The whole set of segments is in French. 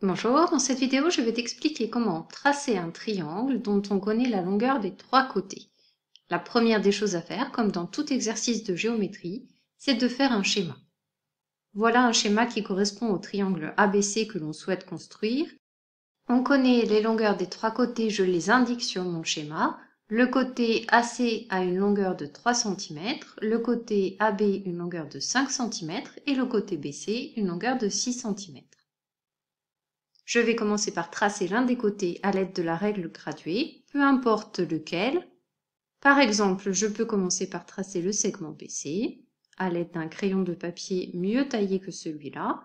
Bonjour, dans cette vidéo, je vais t'expliquer comment tracer un triangle dont on connaît la longueur des trois côtés. La première des choses à faire, comme dans tout exercice de géométrie, c'est de faire un schéma. Voilà un schéma qui correspond au triangle ABC que l'on souhaite construire. On connaît les longueurs des trois côtés, je les indique sur mon schéma. Le côté AC a une longueur de 3 cm, le côté AB une longueur de 5 cm et le côté BC une longueur de 6 cm. Je vais commencer par tracer l'un des côtés à l'aide de la règle graduée, peu importe lequel. Par exemple, je peux commencer par tracer le segment BC à l'aide d'un crayon de papier mieux taillé que celui-là.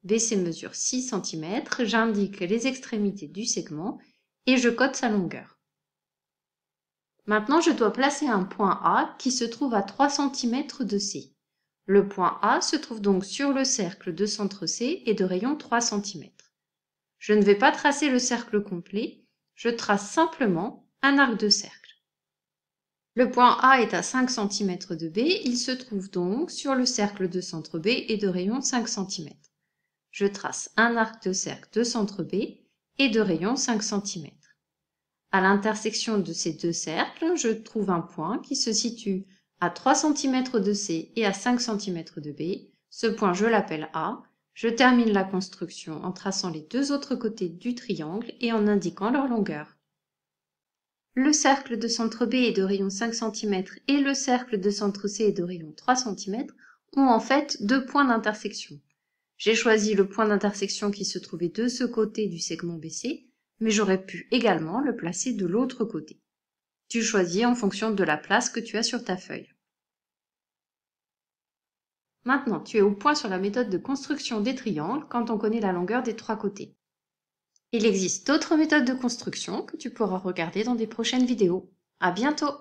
BC mesure 6 cm, j'indique les extrémités du segment et je code sa longueur. Maintenant, je dois placer un point A qui se trouve à 3 cm de C. Le point A se trouve donc sur le cercle de centre C et de rayon 3 cm. Je ne vais pas tracer le cercle complet, je trace simplement un arc de cercle. Le point A est à 5 cm de B, il se trouve donc sur le cercle de centre B et de rayon 5 cm. Je trace un arc de cercle de centre B et de rayon 5 cm. À l'intersection de ces deux cercles, je trouve un point qui se situe à 3 cm de C et à 5 cm de B. Ce point, je l'appelle A. Je termine la construction en traçant les deux autres côtés du triangle et en indiquant leur longueur. Le cercle de centre B est de rayon 5 cm et le cercle de centre C est de rayon 3 cm ont en fait deux points d'intersection. J'ai choisi le point d'intersection qui se trouvait de ce côté du segment BC, mais j'aurais pu également le placer de l'autre côté. Tu choisis en fonction de la place que tu as sur ta feuille. Maintenant, tu es au point sur la méthode de construction des triangles quand on connaît la longueur des trois côtés. Il existe d'autres méthodes de construction que tu pourras regarder dans des prochaines vidéos. À bientôt!